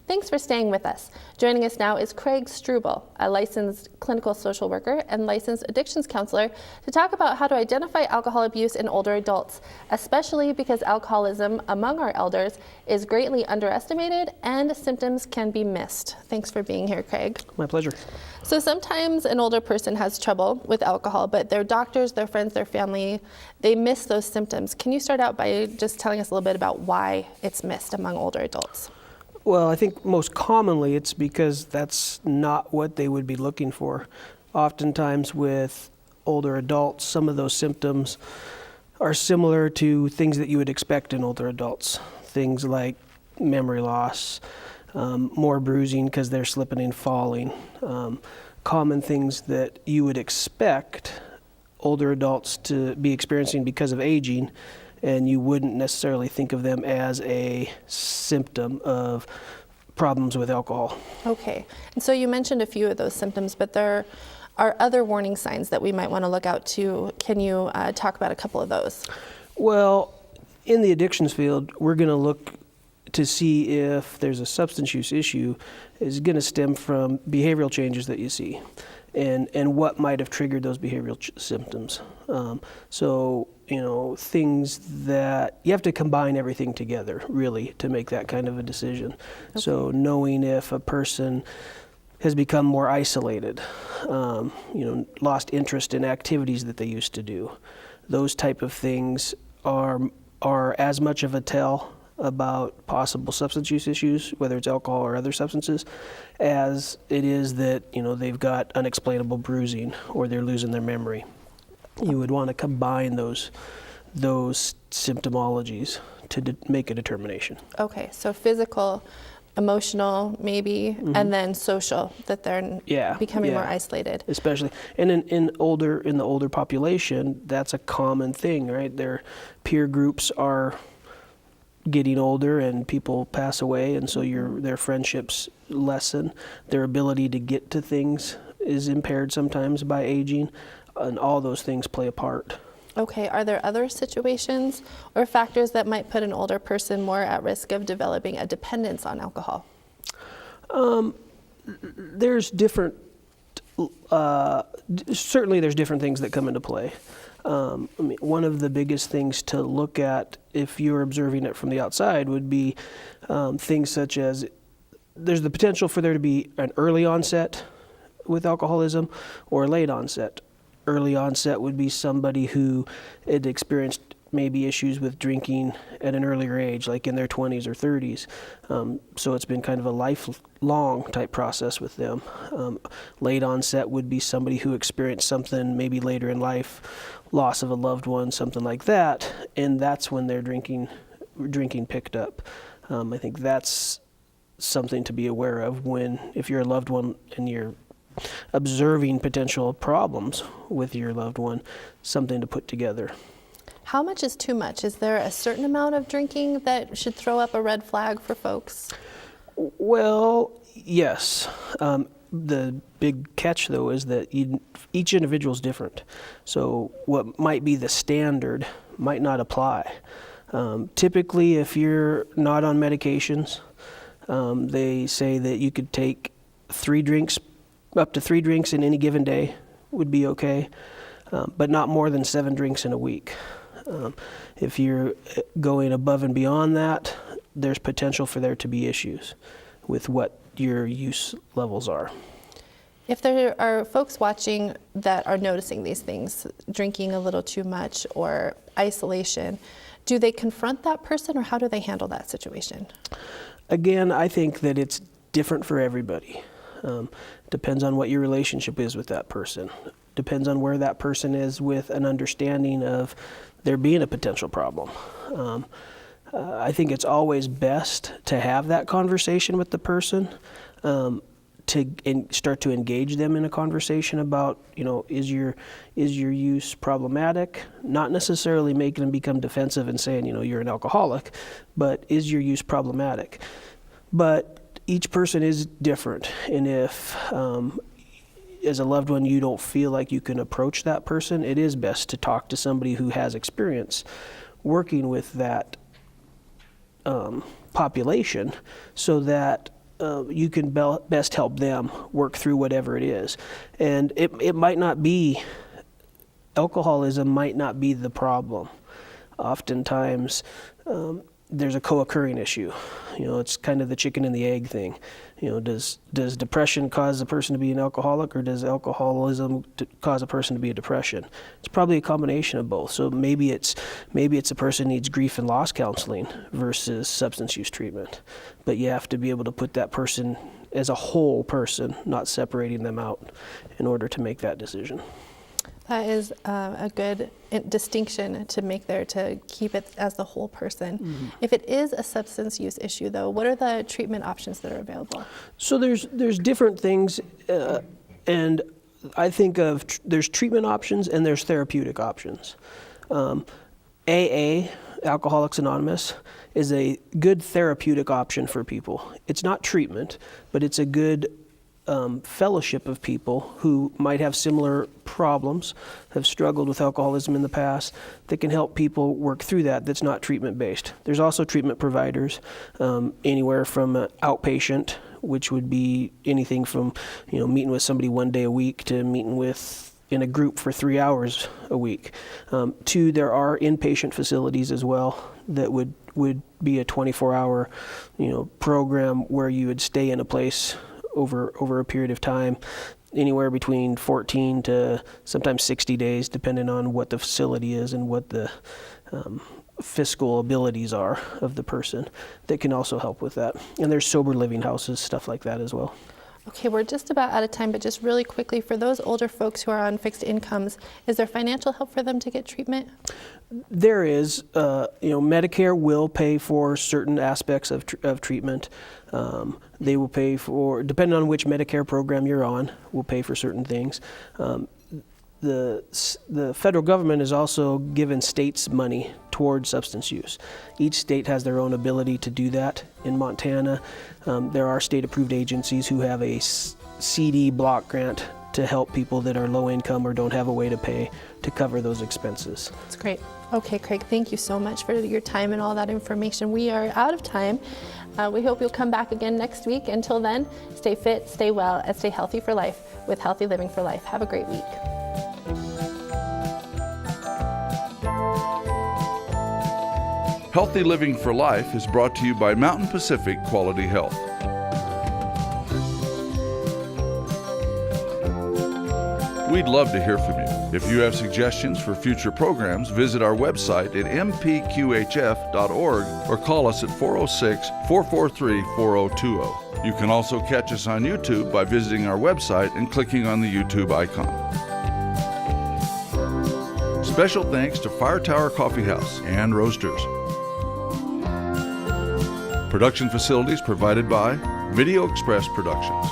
Thanks for staying with us. Joining us now is Craig Struble, a licensed clinical social worker and licensed addictions counselor, to talk about how to identify alcohol abuse in older adults, especially because alcoholism among our elders is greatly underestimated and symptoms can be missed. Thanks for being here, Craig. My pleasure. So sometimes an older person has trouble with alcohol, but their doctors, their friends, their family, they miss those symptoms. Can you start out by just telling us a little bit about why it's missed among older adults? Well, I think most commonly it's because that's not what they would be looking for. Oftentimes with older adults, some of those symptoms are similar to things that you would expect in older adults. Things like memory loss, more bruising because they're slipping and falling. Common things that you would expect older adults to be experiencing because of aging, and you wouldn't necessarily think of them as a symptom of problems with alcohol. Okay, and so you mentioned a few of those symptoms, but there are other warning signs that we might want to look out to. Can you talk about a couple of those? Well, in the addictions field, we're going to look to see if there's a substance use issue is going to stem from behavioral changes that you see, and what might have triggered those behavioral symptoms. So, you know, things that you have to combine everything together really to make that kind of a decision. Okay. So knowing if a person has become more isolated, you know, lost interest in activities that they used to do, those type of things are as much of a tell about possible substance use issues, whether it's alcohol or other substances, as it is that, you know, they've got unexplainable bruising or they're losing their memory. You would want to combine those symptomologies to make a determination. Okay, so physical, emotional, maybe, and then social, that they're becoming more isolated. Especially, and in the older population, that's a common thing, right? Their peer groups are getting older and people pass away, and so their friendships lessen. Their ability to get to things is impaired sometimes by aging, and all those things play a part. Okay, are there other situations or factors that might put an older person more at risk of developing a dependence on alcohol? There's different, certainly there's different things that come into play. I mean, one of the biggest things to look at if you're observing it from the outside would be things such as there's the potential for there to be an early onset with alcoholism or a late onset. Early onset would be somebody who had experienced maybe issues with drinking at an earlier age, like in their 20s or 30s. So it's been kind of a lifelong type process with them. Late onset would be somebody who experienced something maybe later in life, loss of a loved one, something like that, and that's when their drinking picked up. I think that's something to be aware of if you're a loved one and you're observing potential problems with your loved one, something to put together. How much is too much? Is there a certain amount of drinking that should throw up a red flag for folks? Well, yes. The big catch, though, is that each individual is different. So what might be the standard might not apply. Typically, if you're not on medications, they say that you could take up to 3 drinks in any given day would be okay, but not more than 7 drinks in a week. If you're going above and beyond that, there's potential for there to be issues with what your use levels are. If there are folks watching that are noticing these things, drinking a little too much or isolation, do they confront that person or how do they handle that situation? Again, I think that it's different for everybody. Depends on what your relationship is with that person. Depends on where that person is with an understanding of there being a potential problem. I think it's always best to have that conversation with the person, to start to engage them in a conversation about, you know, is your use problematic? Not necessarily making them become defensive and saying, you know, you're an alcoholic, but is your use problematic? But each person is different, and if as a loved one you don't feel like you can approach that person, it is best to talk to somebody who has experience working with that population, so that you can best help them work through whatever it is. And it might not be, alcoholism might not be the problem. Oftentimes, there's a co-occurring issue. It's kind of the chicken and the egg thing. Does depression cause a person to be an alcoholic, or does alcoholism cause a person to be a depression? It's probably a combination of both. So maybe it's a person needs grief and loss counseling versus substance use treatment. But you have to be able to put that person as a whole person, not separating them out, in order to make that decision. That is a good distinction to make there, to keep it as the whole person. Mm-hmm. If it is a substance use issue, though, what are the treatment options that are available? So there's different things, and I think of there's treatment options and there's therapeutic options. AA, Alcoholics Anonymous, is a good therapeutic option for people. It's not treatment, but it's a good fellowship of people who might have similar problems, have struggled with alcoholism in the past, that can help people work through that, that's not treatment-based. There's also treatment providers, anywhere from outpatient, which would be anything from meeting with somebody one day a week to meeting in a group for 3 hours a week. To there are inpatient facilities as well that would be a 24-hour program where you would stay in a place over a period of time, anywhere between 14 to sometimes 60 days, depending on what the facility is and what the fiscal abilities are of the person, that can also help with that. And there's sober living houses, stuff like that as well. Okay, we're just about out of time, but just really quickly, for those older folks who are on fixed incomes, is there financial help for them to get treatment? There is. Medicare will pay for certain aspects of treatment. They will pay for, depending on which Medicare program you're on, will pay for certain things. The federal government has also given states money towards substance use. Each state has their own ability to do that. In Montana, there are state-approved agencies who have a CD block grant to help people that are low income or don't have a way to pay to cover those expenses. That's great. Okay, Craig, thank you so much for your time and all that information. We are out of time. We hope you'll come back again next week. Until then, stay fit, stay well, and stay healthy for life with Healthy Living for Life. Have a great week. Healthy Living for Life is brought to you by Mountain Pacific Quality Health. We'd love to hear from you. If you have suggestions for future programs, visit our website at mpqhf.org or call us at 406-443-4020. You can also catch us on YouTube by visiting our website and clicking on the YouTube icon. Special thanks to Fire Tower Coffee House and Roasters. Production facilities provided by Video Express Productions.